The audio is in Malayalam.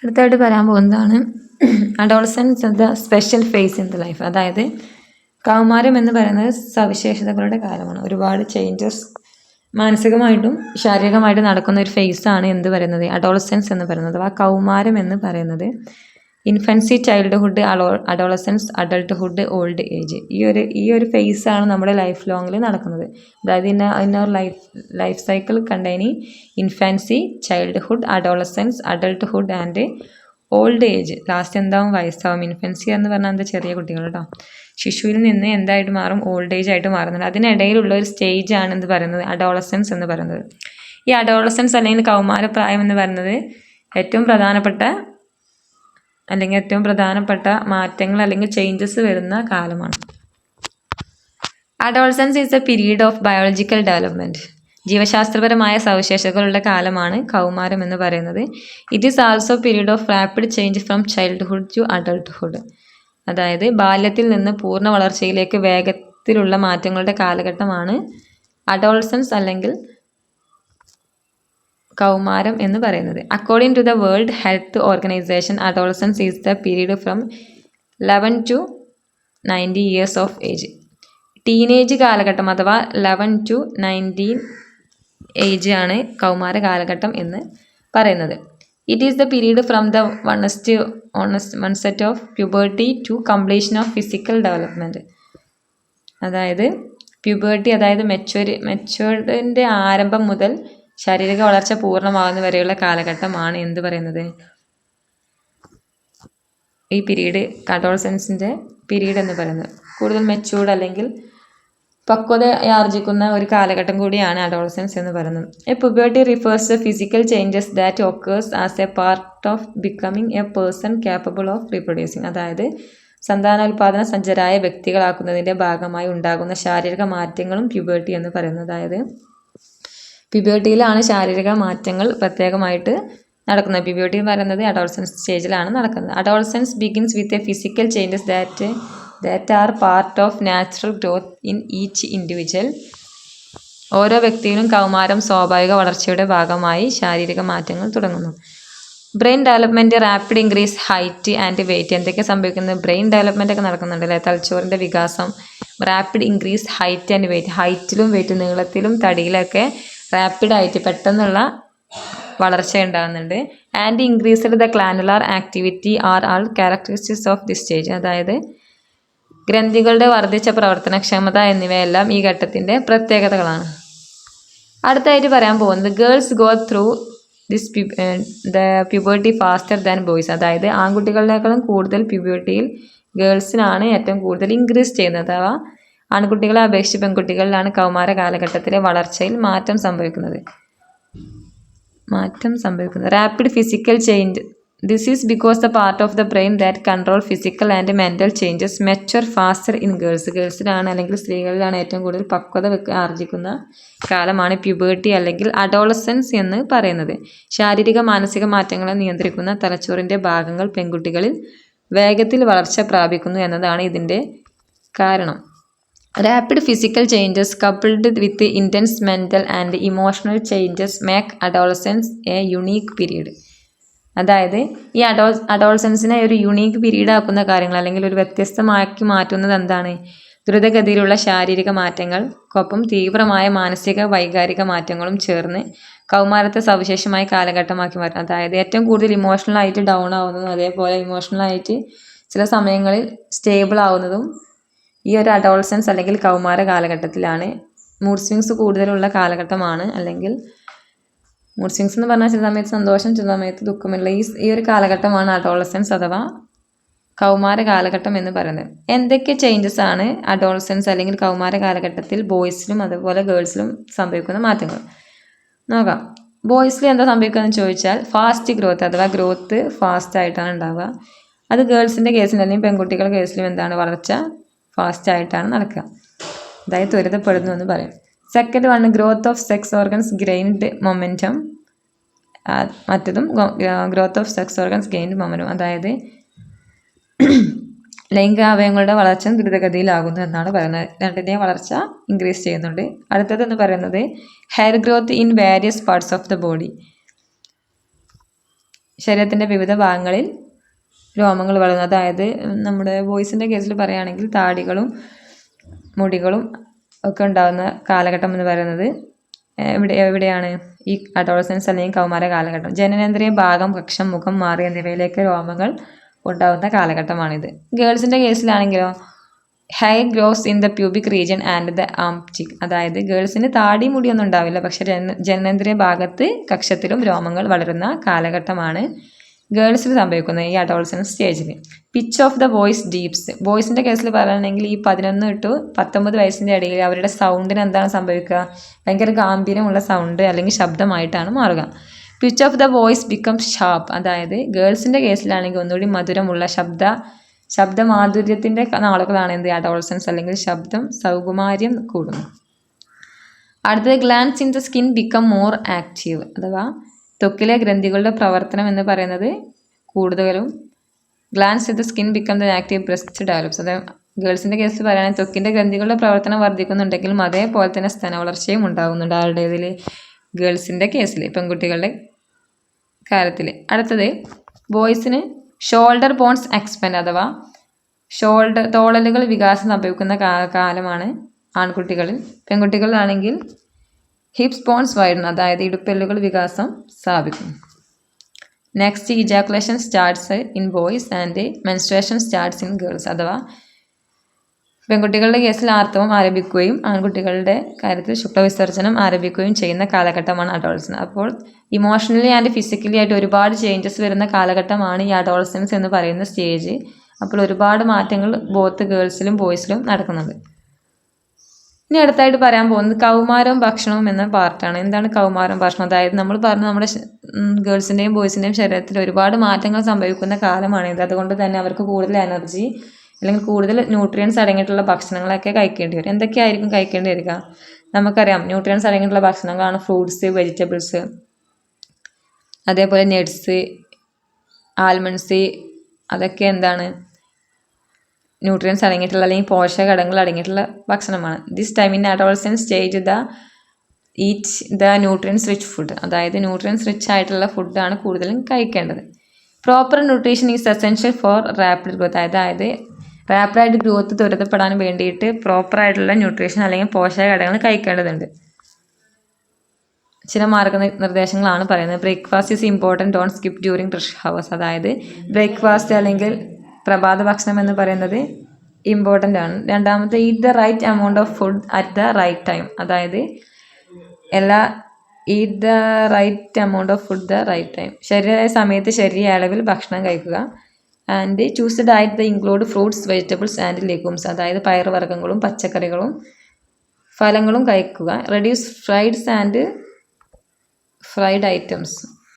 അടുത്തായിട്ട് പറയാൻ പോകുന്നതാണ് adolescence the special phase in the life. അതായത് കൗമാരം എന്ന് പറയുന്നത് സവിശേഷതകളുടെ കാലമാണ്. ഒരുപാട് ചേഞ്ചസ് മാനസികമായിട്ടും ശാരീരികമായിട്ടും നടക്കുന്ന ഒരു ഫേസാണ് എന്ത് പറയുന്നത്, അഡോളസൻസ് എന്ന് പറയുന്നത്. അഥവാ കൗമാരം എന്ന് പറയുന്നത് infancy, childhood, adolescence, adulthood, old age. ഈ ഒരു ഫേസാണ് നമ്മുടെ ലൈഫ് ലോങ്ങിൽ നടക്കുന്നത്. അതായത് in our life cycle containing infancy, childhood, adolescence, adulthood and old age. Last എന്താവും, വയസ്സാവും. ഇൻഫൻസി എന്ന് പറഞ്ഞാൽ എന്താ, ചെറിയ കുട്ടികൾ കേട്ടോ. ശിശുവിൽ നിന്ന് എന്തായിട്ട് മാറും, ഓൾഡ് ഏജ് ആയിട്ട് മാറുന്നുണ്ട്. അതിനിടയിലുള്ള ഒരു സ്റ്റേജ് ആണ് എന്ത് പറയുന്നത്, അഡോളസൻസ് എന്ന് പറയുന്നത്. ഈ അഡോളസൻസ് അല്ലെങ്കിൽ കൗമാരപ്രായം എന്ന് പറയുന്നത് ഏറ്റവും പ്രധാനപ്പെട്ട മാറ്റങ്ങൾ അല്ലെങ്കിൽ ചേഞ്ചസ് വരുന്ന കാലമാണ്. Adolescence is a period of biological development. ജീവശാസ്ത്രപരമായ സവിശേഷതകളുള്ള കാലമാണ് കൗമാരം എന്ന് പറയുന്നത്. It is also period of rapid change from childhood to adulthood. അതായത് ബാല്യത്തിൽ നിന്ന് പൂർണ്ണ വളർച്ചയിലേക്ക് വേഗത്തിലുള്ള മാറ്റങ്ങളുടെ കാലഘട്ടമാണ് അഡോളസൻസ് അല്ലെങ്കിൽ കൗമാരം എന്ന് പറയുന്നത്. According to the world health organisation, adolescence is the period from 11 to 19 years of age. Teenage കാലഘട്ടം അഥവാ 11 to 19 ഏജ് ആണ് കൗമാര കാലഘട്ടം എന്ന് പറയുന്നത്. It is the period from the onset of puberty to completion of physical development. അതായത് പ്യൂബർട്ടി അതായത് മെച്യൂർഡിൻ്റെ ആരംഭം മുതൽ ശാരീരിക വളർച്ച പൂർണ്ണമാകുന്ന വരെയുള്ള കാലഘട്ടമാണ് എന്ത് പറയുന്നത്, ഈ പീരീഡ്, അഡോളസൻസിൻ്റെ പീരീഡ് എന്ന് പറയുന്നത്. കൂടുതൽ മെച്യൂർഡ് അല്ലെങ്കിൽ പക്വത ആർജിക്കുന്ന ഒരു കാലഘട്ടം കൂടിയാണ് അഡോളസൻസ് എന്ന് പറയുന്നത്. A puberty refers to physical changes that occurs as a part of becoming a person capable of reproducing. അതായത് സന്താനോൽപാദന സജ്ജരായ വ്യക്തികളാക്കുന്നതിൻ്റെ ഭാഗമായി ഉണ്ടാകുന്ന ശാരീരിക മാറ്റങ്ങളും പ്യൂബർട്ടി എന്ന് പറയുന്നത്. അതായത് പ്യൂബർട്ടിയിലാണ് ശാരീരിക മാറ്റങ്ങൾ പ്രത്യേകമായിട്ട് നടക്കുന്നത്. പ്യൂബർട്ടി എന്ന് പറയുന്നത് അഡോളസൻസ് സ്റ്റേജിലാണ് നടക്കുന്നത്. Adolescence begins with a physical changes that are part of natural growth in each individual. ഓരോ വ്യക്തിയിലും കൗമാരം സ്വാഭാവിക വളർച്ചയുടെ ഭാഗമായി ശാരീരിക മാറ്റങ്ങൾ തുടങ്ങുന്നു. Brain development, rapid increase height and weight. എന്തൊക്കെ സംഭവിക്കുന്നത്, ബ്രെയിൻ ഡെവലപ്മെൻ്റ് ഒക്കെ നടക്കുന്നുണ്ട് അല്ലേ, തലച്ചോറിൻ്റെ വികാസം, rapid increase height and weight, ഹൈറ്റിലും വെയിറ്റ്, നീളത്തിലും തടിയിലൊക്കെ റാപ്പിഡായിട്ട് പെട്ടെന്നുള്ള വളർച്ച ഉണ്ടാകുന്നുണ്ട്. And increased the glandular activity are all characteristics of this stage. അതായത് ഗ്രന്ഥികളുടെ വർദ്ധിച്ച പ്രവർത്തനക്ഷമത എന്നിവയെല്ലാം ഈ ഘട്ടത്തിൻ്റെ പ്രത്യേകതകളാണ്. അടുത്തായിട്ട് പറയാൻ പോകുന്നത് girls go through the puberty faster than boys. അതായത് ആൺകുട്ടികളേക്കാളും കൂടുതൽ പ്യൂബർട്ടിയിൽ ഗേൾസിനാണ് ഏറ്റവും കൂടുതൽ ഇൻക്രീസ് ചെയ്യുന്നത്. അഥവാ ആൺകുട്ടികളെ അപേക്ഷിച്ച് പെൺകുട്ടികളിലാണ് കൗമാര കാലഘട്ടത്തിലെ വളർച്ചയിൽ മാറ്റം സംഭവിക്കുന്നത്. Rapid physical change. This is because the part of the brain that control physical and mental changes mature faster in girls. ഗേൾസിലാണ് അല്ലെങ്കിൽ സ്ത്രീകളിലാണ് ഏറ്റവും കൂടുതൽ പക്വത ആർജിക്കുന്ന കാലമാണ് പ്യൂബർട്ടി അല്ലെങ്കിൽ അഡോളസൻസ് എന്ന് പറയുന്നത്. ശാരീരിക മാനസിക മാറ്റങ്ങളെ നിയന്ത്രിക്കുന്ന തലച്ചോറിൻ്റെ ഭാഗങ്ങൾ പെൺകുട്ടികളിൽ വേഗത്തിൽ വളർച്ച പ്രാപിക്കുന്നു എന്നതാണ് ഇതിൻ്റെ കാരണം. Rapid physical changes coupled with intense mental and emotional changes make adolescence A unique period. അതായത് ഈ അഡോളസൻസിനെ ഒരു യുണീക്ക് പീരീഡ് ആക്കുന്ന കാര്യങ്ങൾ അല്ലെങ്കിൽ ഒരു വ്യത്യസ്തമാക്കി മാറ്റുന്നത് എന്താണ്, ദ്രുതഗതിയിലുള്ള ശാരീരിക മാറ്റങ്ങൾക്കൊപ്പം തീവ്രമായ മാനസിക വൈകാരിക മാറ്റങ്ങളും ചേർന്ന് കൗമാരത്തെ സവിശേഷമായ കാലഘട്ടമാക്കി മാറ്റും. അതായത് ഏറ്റവും കൂടുതൽ ഇമോഷണലായിട്ട് ഡൗൺ ആവുന്നതും അതേപോലെ ഇമോഷണലായിട്ട് ചില സമയങ്ങളിൽ സ്റ്റേബിൾ ആവുന്നതും ഈ ഒരു അഡോളസൻസ് അല്ലെങ്കിൽ കൗമാര കാലഘട്ടത്തിലാണ്. മൂഡ് സ്വിങ്സ് കൂടുതലുള്ള കാലഘട്ടമാണ്. അല്ലെങ്കിൽ മൂഡ് സ്വിങ്സ് എന്ന് പറഞ്ഞാൽ ചില സമയത്ത് സന്തോഷം, ചില സമയത്ത് ദുഃഖമുള്ള ഈ ഒരു കാലഘട്ടമാണ് അഡോളസൻസ് അഥവാ കൗമാര കാലഘട്ടം എന്ന് പറയുന്നത്. എന്തൊക്കെ ചേഞ്ചസ് ആണ് അഡോളസൻസ് അല്ലെങ്കിൽ കൗമാര കാലഘട്ടത്തിൽ ബോയ്സിലും അതുപോലെ ഗേൾസിലും സംഭവിക്കുന്ന മാറ്റങ്ങൾ നോക്കാം. ബോയ്സിൽ എന്താ സംഭവിക്കുക എന്ന് ചോദിച്ചാൽ ഫാസ്റ്റ് ഗ്രോത്ത് അഥവാ ഗ്രോത്ത് ഫാസ്റ്റ് ആയിട്ടാണ് ഉണ്ടാവുക. അത് ഗേൾസിൻ്റെ കേസിൽ അല്ലെങ്കിൽ പെൺകുട്ടികളുടെ കേസിലും എന്താണ്, വളർച്ച ഫാസ്റ്റ് ആയിട്ടാണ് നടക്കുക, അതായത് ത്വരിതപ്പെടുന്നു എന്ന് പറയും. Second one growth of sex organs gained momentum. മറ്റതും growth of sex organs gained momentum, അതായത് ലൈംഗിക അവയവങ്ങളുടെ വളർച്ച ദ്രുതഗതിയിലാകുന്നു എന്നാണ് പറയുന്നത്. രണ്ടിൻ്റെയും വളർച്ച ഇൻക്രീസ് ചെയ്യുന്നുണ്ട്. അടുത്തതെന്ന് പറയുന്നത് hair growth in various parts of the body. ശരീരത്തിൻ്റെ വിവിധ ഭാഗങ്ങളിൽ രോമങ്ങൾ വളരുന്നു. അതായത് നമ്മുടെ ബോയ്സിൻ്റെ കേസിൽ പറയുകയാണെങ്കിൽ താടികളും മുടികളും ഒക്കെ ഉണ്ടാകുന്ന കാലഘട്ടം എന്ന് പറയുന്നത് എവിടെയാണ് ഈ അഡോളസൻസ് അല്ലെങ്കിൽ കൗമാര കാലഘട്ടം. ജനനേന്ദ്രിയ ഭാഗം, കക്ഷം, മുഖം, മാറി എന്നിവയിലേക്ക് രോമങ്ങൾ ഉണ്ടാകുന്ന കാലഘട്ടമാണിത്. ഗേൾസിൻ്റെ കേസിലാണെങ്കിലോ hair grows in the pubic region and the ആംചിക്. അതായത് ഗേൾസിന് താടി മുടിയൊന്നും ഉണ്ടാവില്ല, പക്ഷെ ജനനേന്ദ്രിയ ഭാഗത്ത് കക്ഷത്തിലും രോമങ്ങൾ വളരുന്ന കാലഘട്ടമാണ് ഗേൾസിൽ സംഭവിക്കുന്നത് ഈ അഡോളസൻസ് സ്റ്റേജിൽ. Pitch of the voice deeps. ബോയ്സിൻ്റെ കേസിൽ പറയുകയാണെങ്കിൽ ഈ 11 to 19 വയസ്സിൻ്റെ ഇടയിൽ അവരുടെ സൗണ്ടിന് എന്താണ് സംഭവിക്കുക? ഭയങ്കര ഗാംഭീര്യമുള്ള സൗണ്ട് അല്ലെങ്കിൽ ശബ്ദമായിട്ടാണ് മാറുക. Pitch of the voice become sharp. അതായത് ഗേൾസിൻ്റെ കേസിലാണെങ്കിൽ ഒന്നുകൂടി മധുരമുള്ള ശബ്ദമാധുര്യത്തിൻ്റെ നാളുകളാണ് എന്ത് അഡോളസൻസ് അല്ലെങ്കിൽ ശബ്ദം സൗകുമാര്യം കൂടുന്നു. അടുത്തത് glands in the skin become more active. അഥവാ ത്വക്കിലെ ഗ്രന്ഥികളുടെ പ്രവർത്തനം എന്ന് പറയുന്നത് കൂടുതലും glands in the skin become the active breast develops. അതായത് ഗേൾസിൻ്റെ കേസിൽ പറയുകയാണെങ്കിൽ ത്വക്കിൻ്റെ ഗ്രന്ഥികളുടെ പ്രവർത്തനം വർദ്ധിക്കുന്നുണ്ടെങ്കിലും അതേപോലെ തന്നെ സ്തന വളർച്ചയും ഉണ്ടാകുന്നുണ്ട് ആരുടെ ഇതിൽ? ഗേൾസിൻ്റെ കേസിൽ, പെൺകുട്ടികളുടെ കാര്യത്തിൽ. അടുത്തത് ബോയ്സിന് ഷോൾഡർ ബോൺസ് എക്സ്പാൻഡ് അഥവാ തോളലുകൾ വികാസം സംഭവിക്കുന്ന കാലമാണ് ആൺകുട്ടികളിൽ. പെൺകുട്ടികളിലാണെങ്കിൽ ഹിപ്സ് ബോൺസ് വൈഡൻ അതായത് ഇടുപ്പെല്ലുകൾ വികാസം സ്ഥാപിക്കുന്നു. Next ejaculation starts in boys and menstruation starts in girls. അഥവാ പെൺകുട്ടികളുടെ കേസിൽ ആർത്തവം ആരംഭിക്കുകയും ആൺകുട്ടികളുടെ കാര്യത്തിൽ ശുക്ലവിസർജനം ആരംഭിക്കുകയും ചെയ്യുന്ന കാലഘട്ടമാണ് അഡോളസൻസ്. അപ്പോൾ ഇമോഷണലി ആൻഡ് ഫിസിക്കലി ആയിട്ട് ഒരുപാട് ചേഞ്ചസ് വരുന്ന കാലഘട്ടമാണ് ഈ അഡോളസൻസ് എന്ന് പറയുന്ന സ്റ്റേജ്. അപ്പോൾ ഒരുപാട് മാറ്റങ്ങൾ ബോത്ത് ഗേൾസിലും ബോയ്സിലും നടക്കുന്നുണ്ട്. ഇനി അടുത്തായിട്ട് പറയാൻ പോകുന്നത് കൗമാരവും ഭക്ഷണവും എന്ന പാർട്ടാണ്. എന്താണ് കൗമാരം ഭക്ഷണം? അതായത് നമ്മൾ പറഞ്ഞു നമ്മുടെ ഗേൾസിൻ്റെയും ബോയ്സിൻ്റെയും ശരീരത്തിൽ ഒരുപാട് മാറ്റങ്ങൾ സംഭവിക്കുന്ന കാലമാണിത്. അതുകൊണ്ട് തന്നെ അവർക്ക് കൂടുതൽ എനർജി അല്ലെങ്കിൽ കൂടുതൽ ന്യൂട്രിയൻസ് അടങ്ങിയിട്ടുള്ള ഭക്ഷണങ്ങളൊക്കെ കഴിക്കേണ്ടി വരും. എന്തൊക്കെയായിരിക്കും കഴിക്കേണ്ടി വരിക? നമുക്കറിയാം ന്യൂട്രിയൻസ് അടങ്ങിയിട്ടുള്ള ഭക്ഷണങ്ങളാണ് ഫ്രൂട്ട്സ്, വെജിറ്റബിൾസ്, അതേപോലെ നട്ട്സ്, ആൽമണ്ട്സ്. അതൊക്കെ എന്താണ് ന്യൂട്രിയൻസ് അടങ്ങിയിട്ടുള്ള അല്ലെങ്കിൽ പോഷകഘടകങ്ങൾ അടങ്ങിയിട്ടുള്ള ഭക്ഷണമാണ്. This time in adolescence stage eat the nutrients rich food. അതായത് ന്യൂട്രിയൻസ് റിച്ച് ആയിട്ടുള്ള ഫുഡാണ് കൂടുതലും കഴിക്കേണ്ടത്. Proper nutrition is essential for rapid growth. അതായത് റാപ്പിഡായിട്ട് ഗ്രോത്ത് ത്വരിതപ്പെടാൻ വേണ്ടിയിട്ട് പ്രോപ്പറായിട്ടുള്ള ന്യൂട്രീഷൻ അല്ലെങ്കിൽ പോഷകഘടകങ്ങൾ കഴിക്കേണ്ടതുണ്ട്. ചില മാർഗ്ഗനിർദ്ദേശങ്ങളാണ് പറയുന്നത്. Breakfast is important, don't skip during rush hours. അതായത് ബ്രേക്ക്ഫാസ്റ്റ് അല്ലെങ്കിൽ പ്രഭാത ഭക്ഷണം എന്ന് പറയുന്നത് ഇമ്പോർട്ടൻ്റ് ആണ്. രണ്ടാമത്തെ eat the right amount of food at the right time. അതായത് eat the right amount of food the right time. ശരിയായ സമയത്ത് ശരിയായ അളവിൽ ഭക്ഷണം കഴിക്കുക. And choose the diet the include fruits, vegetables and legumes. അതായത് പയറുവർഗ്ഗങ്ങളും പച്ചക്കറികളും ഫലങ്ങളും കഴിക്കുക. Reduce fried items.